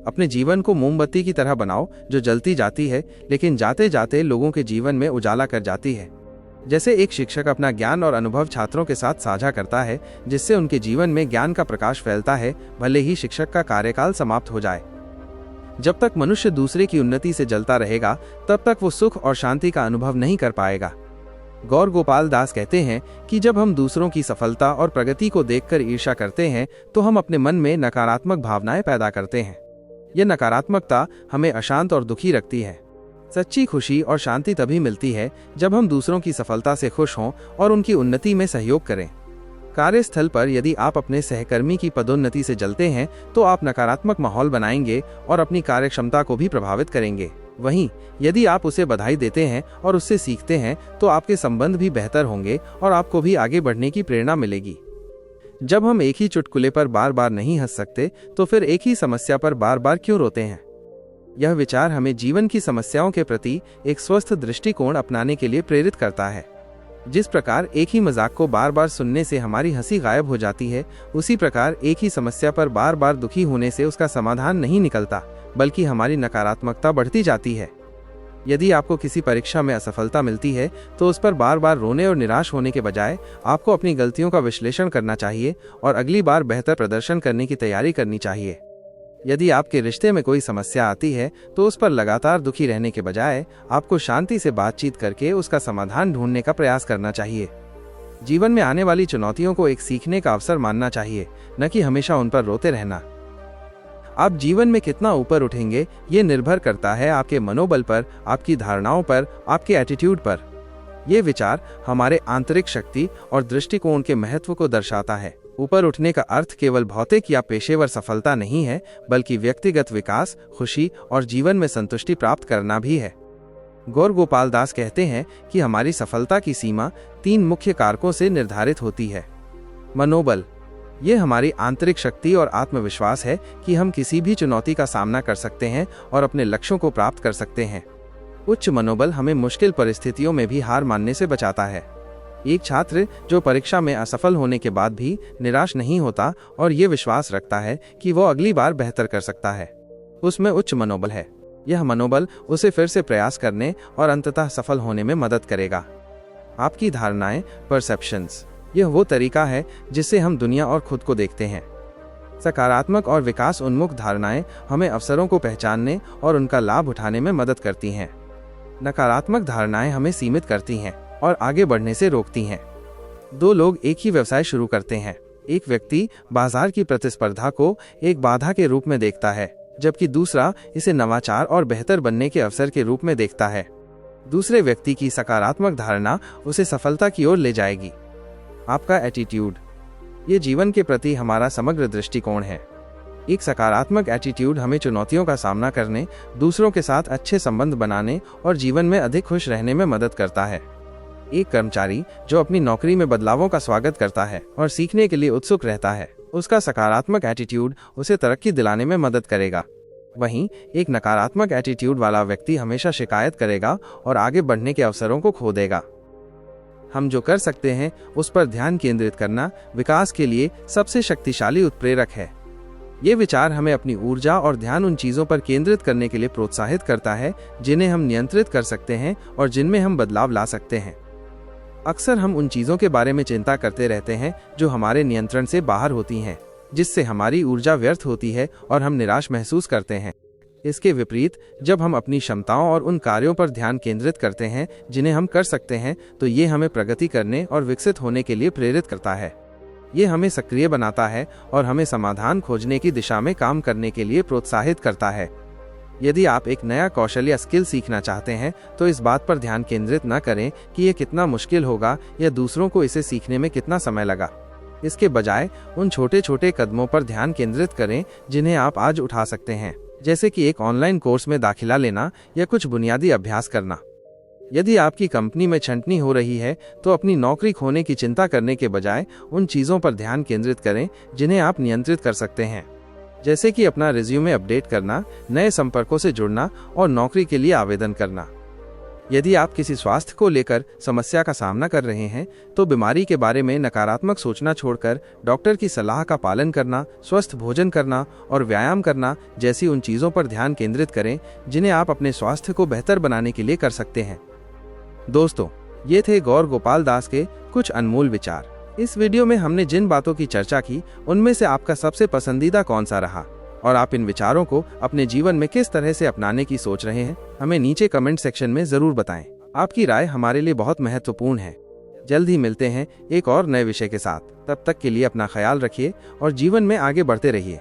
अपने जीवन को मोमबत्ती की तरह बनाओ जो जलती जाती है लेकिन जाते जाते लोगों के जीवन में उजाला कर जाती है। जैसे एक शिक्षक अपना ज्ञान और अनुभव छात्रों के साथ साझा करता है जिससे उनके जीवन में ज्ञान का प्रकाश फैलता है, भले ही शिक्षक का कार्यकाल समाप्त हो जाए। जब तक मनुष्य दूसरे की उन्नति से जलता रहेगा तब तक वो सुख और शांति का अनुभव नहीं कर पाएगा। गौर गोपाल दास कहते हैं कि जब हम दूसरों की सफलता और प्रगति को देखकर ईर्ष्या करते हैं तो हम अपने मन में नकारात्मक भावनाएं पैदा करते हैं। यह नकारात्मकता हमें अशांत और दुखी रखती है। सच्ची खुशी और शांति तभी मिलती है जब हम दूसरों की सफलता से खुश हों और उनकी उन्नति में सहयोग करें। कार्यस्थल पर यदि आप अपने सहकर्मी की पदोन्नति से जलते हैं तो आप नकारात्मक माहौल बनाएंगे और अपनी कार्यक्षमता को भी प्रभावित करेंगे। वहीं यदि आप उसे बधाई देते हैं और उससे सीखते हैं तो आपके संबंध भी बेहतर होंगे और आपको भी आगे बढ़ने की प्रेरणा मिलेगी। जब हम एक ही चुटकुले पर बार बार नहीं हंस सकते तो फिर एक ही समस्या पर बार बार क्यों रोते हैं? यह विचार हमें जीवन की समस्याओं के प्रति एक स्वस्थ दृष्टिकोण अपनाने के लिए प्रेरित करता है। जिस प्रकार एक ही मजाक को बार बार सुनने से हमारी हंसी गायब हो जाती है, उसी प्रकार एक ही समस्या पर बार बार दुखी होने से उसका समाधान नहीं निकलता, बल्कि हमारी नकारात्मकता बढ़ती जाती है। यदि आपको किसी परीक्षा में असफलता मिलती है तो उस पर बार बार रोने और निराश होने के बजाय आपको अपनी गलतियों का विश्लेषण करना चाहिए और अगली बार बेहतर प्रदर्शन करने की तैयारी करनी चाहिए। यदि आपके रिश्ते में कोई समस्या आती है तो उस पर लगातार दुखी रहने के बजाय आपको शांति से बातचीत करके उसका समाधान ढूंढने का प्रयास करना चाहिए। जीवन में आने वाली चुनौतियों को एक सीखने का अवसर मानना चाहिए, न कि हमेशा उन पर रोते रहना। आप जीवन में कितना ऊपर उठेंगे ये निर्भर करता है आपके मनोबल पर, आपकी धारणाओं पर, आपके एटीट्यूड पर। ये विचार हमारे आंतरिक शक्ति और दृष्टिकोण के महत्व को दर्शाता है। ऊपर उठने का अर्थ केवल भौतिक या पेशेवर सफलता नहीं है, बल्कि व्यक्तिगत विकास, खुशी और जीवन में संतुष्टि प्राप्त करना भी है। गौर गोपाल दास कहते हैं कि हमारी सफलता की सीमा 3 मुख्य कारकों से निर्धारित होती है। मनोबल, ये हमारी आंतरिक शक्ति और आत्मविश्वास है कि हम किसी भी चुनौती का सामना कर सकते हैं और अपने लक्ष्यों को प्राप्त कर सकते हैं। उच्च मनोबल हमें मुश्किल परिस्थितियों में भी हार मानने से बचाता है। एक छात्र जो परीक्षा में असफल होने के बाद भी निराश नहीं होता और ये विश्वास रखता है कि वो अगली बार बेहतर कर सकता है, उसमें उच्च मनोबल है। यह मनोबल उसे फिर से प्रयास करने और अंततः सफल होने में मदद करेगा। आपकी धारणाएं, परसेप्शंस, यह वो तरीका है जिससे हम दुनिया और खुद को देखते हैं। सकारात्मक और विकास उन्मुख धारणाएं हमें अवसरों को पहचानने और उनका लाभ उठाने में मदद करती हैं। नकारात्मक धारणाएं हमें सीमित करती हैं और आगे बढ़ने से रोकती हैं। 2 लोग एक ही व्यवसाय शुरू करते हैं। एक व्यक्ति बाजार की प्रतिस्पर्धा को एक बाधा के रूप में देखता है, जबकि दूसरा इसे नवाचार और बेहतर बनने के अवसर के रूप में देखता है। दूसरे व्यक्ति की सकारात्मक धारणा उसे सफलता की ओर ले जाएगी। आपका एटीट्यूड, ये जीवन के प्रति हमारा समग्र दृष्टिकोण है। एक सकारात्मक एटीट्यूड हमें चुनौतियों का सामना करने, दूसरों के साथ अच्छे संबंध बनाने और जीवन में अधिक खुश रहने में मदद करता है। एक कर्मचारी जो अपनी नौकरी में बदलावों का स्वागत करता है और सीखने के लिए उत्सुक रहता है, उसका सकारात्मक एटीट्यूड उसे तरक्की दिलाने में मदद करेगा। वहीं एक नकारात्मक एटीट्यूड वाला व्यक्ति हमेशा शिकायत करेगा और आगे बढ़ने के अवसरों को खो देगा। हम जो कर सकते हैं उस पर ध्यान केंद्रित करना विकास के लिए सबसे शक्तिशाली उत्प्रेरक है। ये विचार हमें अपनी ऊर्जा और ध्यान उन चीजों पर केंद्रित करने के लिए प्रोत्साहित करता है जिन्हें हम नियंत्रित कर सकते हैं और जिनमें हम बदलाव ला सकते हैं। अक्सर हम उन चीजों के बारे में चिंता करते रहते हैं जो हमारे नियंत्रण से बाहर होती हैं, जिससे हमारी ऊर्जा व्यर्थ होती है और हम निराश महसूस करते हैं। इसके विपरीत जब हम अपनी क्षमताओं और उन कार्यों पर ध्यान केंद्रित करते हैं जिन्हें हम कर सकते हैं, तो ये हमें प्रगति करने और विकसित होने के लिए प्रेरित करता है। ये हमें सक्रिय बनाता है और हमें समाधान खोजने की दिशा में काम करने के लिए प्रोत्साहित करता है। यदि आप एक नया कौशल या स्किल सीखना चाहते हैं तो इस बात पर ध्यान केंद्रित न करें कि यह कितना मुश्किल होगा या दूसरों को इसे सीखने में कितना समय लगा। इसके बजाय उन छोटे छोटे कदमों पर ध्यान केंद्रित करें जिन्हें आप आज उठा सकते हैं, जैसे कि एक ऑनलाइन कोर्स में दाखिला लेना या कुछ बुनियादी अभ्यास करना। यदि आपकी कंपनी में छंटनी हो रही है तो अपनी नौकरी खोने की चिंता करने के बजाय उन चीज़ों पर ध्यान केंद्रित करें जिन्हें आप नियंत्रित कर सकते हैं, जैसे कि अपना रिज्यूमे अपडेट करना, नए संपर्कों से जुड़ना और नौकरी के लिए आवेदन करना। यदि आप किसी स्वास्थ्य को लेकर समस्या का सामना कर रहे हैं तो बीमारी के बारे में नकारात्मक सोचना छोड़कर डॉक्टर की सलाह का पालन करना, स्वस्थ भोजन करना और व्यायाम करना जैसी उन चीज़ों पर ध्यान केंद्रित करें जिन्हें आप अपने स्वास्थ्य को बेहतर बनाने के लिए कर सकते हैं। दोस्तों, ये थे गौर गोपाल दास के कुछ अनमोल विचार। इस वीडियो में हमने जिन बातों की चर्चा की उनमें से आपका सबसे पसंदीदा कौन सा रहा और आप इन विचारों को अपने जीवन में किस तरह से अपनाने की सोच रहे हैं, हमें नीचे कमेंट सेक्शन में जरूर बताएं। आपकी राय हमारे लिए बहुत महत्वपूर्ण है। जल्द ही मिलते हैं एक और नए विषय के साथ। तब तक के लिए अपना ख्याल रखिए और जीवन में आगे बढ़ते रहिए।